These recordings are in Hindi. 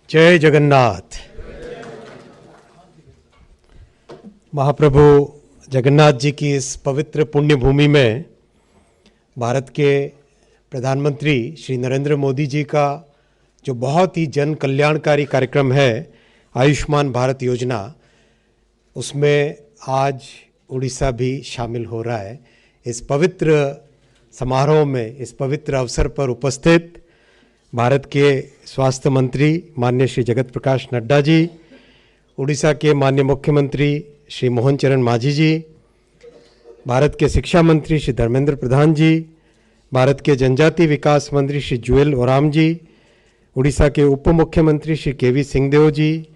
जय जगन्नाथ। महाप्रभु जगन्नाथ जी की इस पवित्र पुण्य भूमि में भारत के प्रधानमंत्री श्री नरेंद्र मोदी जी का जो बहुत ही जन कल्याणकारी कार्यक्रम है आयुष्मान भारत योजना, उसमें आज उड़ीसा भी शामिल हो रहा है। इस पवित्र समारोह में, इस पवित्र अवसर पर उपस्थित भारत के स्वास्थ्य मंत्री माननीय श्री जगत प्रकाश नड्डा जी, उड़ीसा के माननीय मुख्यमंत्री श्री मोहन चरण मांझी जी, भारत के शिक्षा मंत्री श्री धर्मेंद्र प्रधान जी, भारत के जनजाति विकास मंत्री श्री जुएल ओराम जी, उड़ीसा के उप मुख्यमंत्री श्री केवी सिंहदेव जी,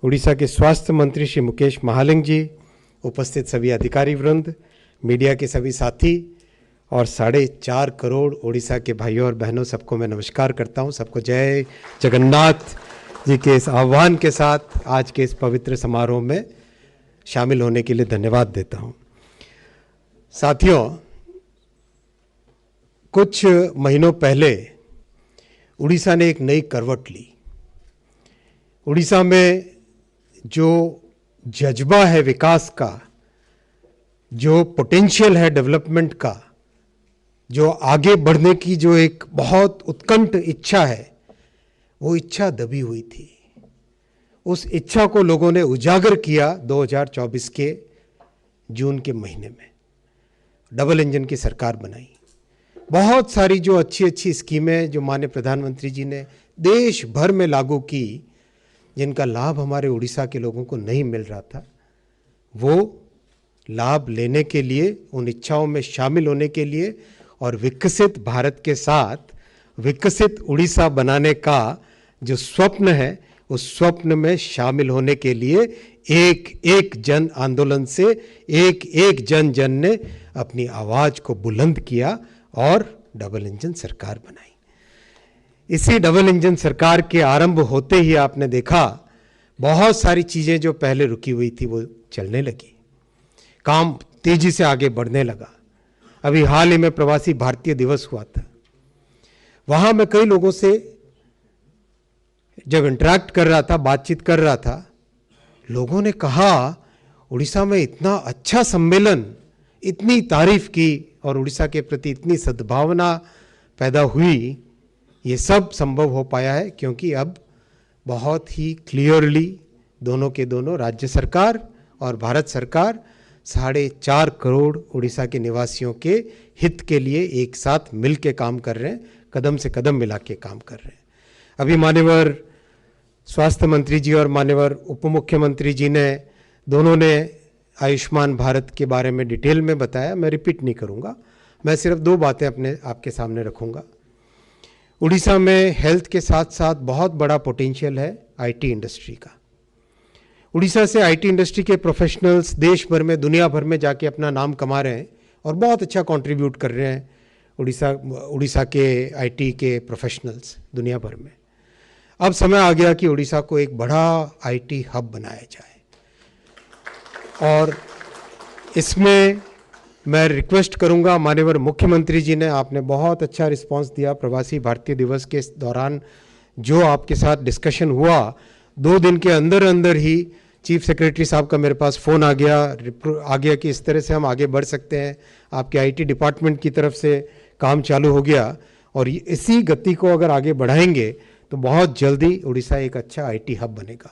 उड़ीसा के स्वास्थ्य मंत्री श्री मुकेश महालिंग जी, उपस्थित सभी अधिकारी वृंद, मीडिया के सभी साथी और 4.5 करोड़ उड़ीसा के भाइयों और बहनों, सबको मैं नमस्कार करता हूं। सबको जय जगन्नाथ जी के इस आह्वान के साथ आज के इस पवित्र समारोह में शामिल होने के लिए धन्यवाद देता हूं। साथियों, कुछ महीनों पहले उड़ीसा ने एक नई करवट ली। उड़ीसा में जो जज्बा है विकास का, जो पोटेंशियल है डेवलपमेंट का, जो आगे बढ़ने की जो एक बहुत उत्कंठ इच्छा है, वो इच्छा दबी हुई थी। उस इच्छा को लोगों ने उजागर किया 2024 के जून के महीने में। डबल इंजन की सरकार बनाई। बहुत सारी जो अच्छी अच्छी स्कीमें जो माननीय प्रधानमंत्री जी ने देश भर में लागू की, जिनका लाभ हमारे उड़ीसा के लोगों को नहीं मिल रहा था, वो लाभ लेने के लिए, उन इच्छाओं में शामिल होने के लिए और विकसित भारत के साथ विकसित उड़ीसा बनाने का जो स्वप्न है, उस स्वप्न में शामिल होने के लिए एक एक जन आंदोलन से एक एक जन जन ने अपनी आवाज को बुलंद किया और डबल इंजन सरकार बनाई। इसी डबल इंजन सरकार के आरंभ होते ही आपने देखा बहुत सारी चीजें जो पहले रुकी हुई थी वो चलने लगी, काम तेजी से आगे बढ़ने लगा। अभी हाल ही में प्रवासी भारतीय दिवस हुआ था। वहां मैं कई लोगों से जब इंटरेक्ट कर रहा था, बातचीत कर रहा था, लोगों ने कहा उड़ीसा में इतना अच्छा सम्मेलन, इतनी तारीफ की और उड़ीसा के प्रति इतनी सद्भावना पैदा हुई। ये सब संभव हो पाया है क्योंकि अब बहुत ही क्लियरली दोनों के दोनों, राज्य सरकार और भारत सरकार, 4.5 करोड़ उड़ीसा के निवासियों के हित के लिए एक साथ मिल के काम कर रहे हैं, कदम से कदम मिला के काम कर रहे हैं। अभी मान्यवर स्वास्थ्य मंत्री जी और मान्यवर उप मुख्यमंत्री जी ने दोनों ने आयुष्मान भारत के बारे में डिटेल में बताया। मैं रिपीट नहीं करूंगा, मैं सिर्फ 2 बातें अपने आपके सामने रखूंगा। उड़ीसा में हेल्थ के साथ साथ बहुत बड़ा पोटेंशियल है आईटी इंडस्ट्री का। उड़ीसा से आईटी इंडस्ट्री के प्रोफेशनल्स देश भर में, दुनिया भर में जाके अपना नाम कमा रहे हैं और बहुत अच्छा कंट्रीब्यूट कर रहे हैं उड़ीसा के आईटी के प्रोफेशनल्स दुनिया भर में। अब समय आ गया कि उड़ीसा को एक बड़ा आईटी हब बनाया जाए और इसमें मैं रिक्वेस्ट करूंगा, माननीय मुख्यमंत्री जी ने, आपने बहुत अच्छा रिस्पांस दिया प्रवासी भारतीय दिवस के दौरान। जो आपके साथ डिस्कशन हुआ, 2 दिन के अंदर अंदर ही चीफ सेक्रेटरी साहब का मेरे पास फ़ोन आ गया कि इस तरह से हम आगे बढ़ सकते हैं। आपके आईटी डिपार्टमेंट की तरफ से काम चालू हो गया और इसी गति को अगर आगे बढ़ाएंगे तो बहुत जल्दी उड़ीसा एक अच्छा आईटी हब बनेगा।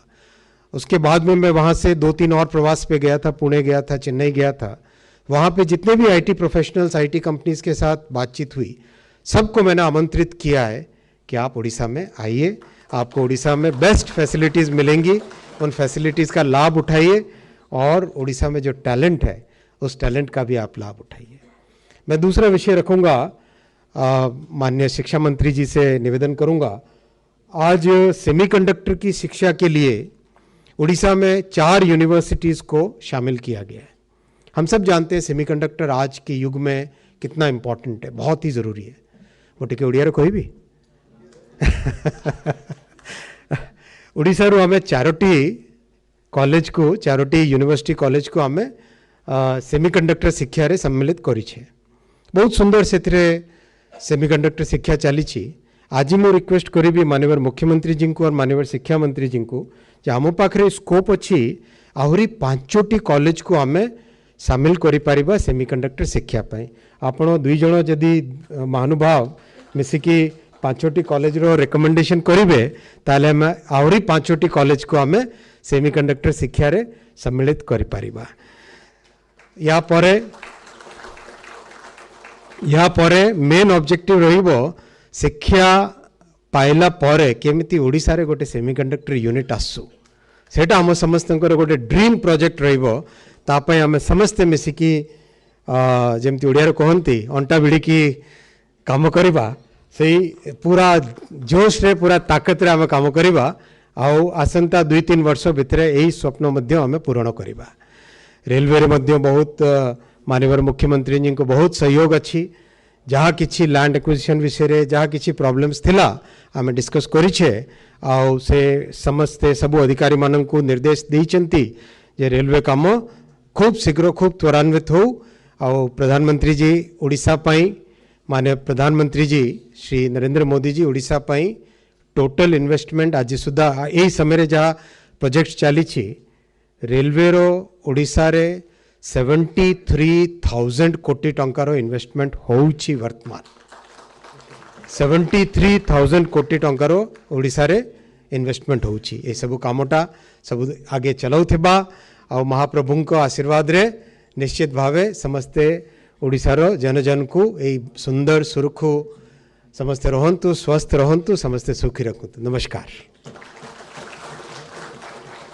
उसके बाद में मैं वहाँ से 2-3 और प्रवास पे गया था, पुणे गया था, चेन्नई गया था। वहाँ पे जितने भी आईटी प्रोफेशनल्स, आईटी कंपनीज के साथ बातचीत हुई, सबको मैंने आमंत्रित किया है कि आप उड़ीसा में आइए, आपको उड़ीसा में बेस्ट फैसिलिटीज़ मिलेंगी, उन फैसिलिटीज़ का लाभ उठाइए और उड़ीसा में जो टैलेंट है उस टैलेंट का भी आप लाभ उठाइए। मैं दूसरा विषय रखूँगा, माननीय शिक्षा मंत्री जी से निवेदन करूँगा, आज सेमीकंडक्टर की शिक्षा के लिए उड़ीसा में 4 यूनिवर्सिटीज़ को शामिल किया गया है। हम सब जानते हैं सेमीकंडक्टर आज के युग में कितना इम्पोर्टेंट है, बहुत ही ज़रूरी है। वो टिके उड़िया कोई भी उड़ीसा आम 4टी कॉलेज को, 4टी यूनिवर्सिटी कॉलेज को आम सेमीकंडक्टर शिक्षारे सम्मिलित करिछे। बहुत सुंदर से सेमीकंडक्टर शिक्षा चली। आज मु रिक्वेस्ट करी माननीय मुख्यमंत्री जी को और माननीय शिक्षा मंत्री जी को जे आम पाखे स्कोप अच्छी आहरी 5टी कॉलेज को आम सामिल करिपारिबा सेमीकंडक्टर शिक्षा पाई। आपण दुई जण जदि महानुभाव मिसिकी 5टी कॉलेज रो रिकमेंडेशन करेंगे ताले आम आहरी 5टी कॉलेज को आम सेमीकंडक्टर शिक्षा रे सम्मिलित करिपारिबा। या परे मेन ऑब्जेक्टिव रहिबो शिक्षा पाइला परे केमिति ओडिसा रे गोटे सेमीकंडक्टर यूनिट आसु सेटा आम समस्तंकर गोटे ड्रीम प्रोजेक्ट रहिबो। तापय आम समस्ते मिसिकी जेमती ओडिया रे कहंती अंटा भिड़िकी काम करिबा से पूरा जोश रे पूरा ताकत रे आम काम करिबा आउ आसंता 2-3 वर्ष भितर यही स्वप्न मध्य आम पूरण करिबा। रेलवे रे मध्य बहुत माननीय मुख्यमंत्री जी को बहुत सहयोग अच्छी जहाँ किसी लैंड एक्विजिशन विषय रे जहाँ किसी प्रॉब्लम्स थिला आम डिस्कस करिछे आउ से समस्ते सबु अधिकारी मानन को निर्देश देइचंती जे रेलवे काम खूब शीघ्र खूब त्वरान्वित हो। आउ प्रधानमंत्री जी ओडिशा पाई माने प्रधानमंत्री जी श्री नरेंद्र मोदी जी ओडिशा पाई टोटल इन्वेस्टमेंट आज सुधा यही समय जहाँ प्रोजेक्ट चली रेलवे रो ओडिशा रे 73,000 कोटी टंकार इन्वेस्टमेंट होउछि। वर्तमान 73,000 कोटी टंकार ओडिशा रे इन्वेस्टमेंट होउछि। ए सब कामटा सब आगे चलाउथिबा आ महाप्रभु को आशीर्वाद रे निश्चित भावे समस्ते ओडिशार जनजन को यही सुंदर सुरक्षु समस्ते रहंतु स्वस्थ रहंतु समस्ते सुखी रखंतु। नमस्कार।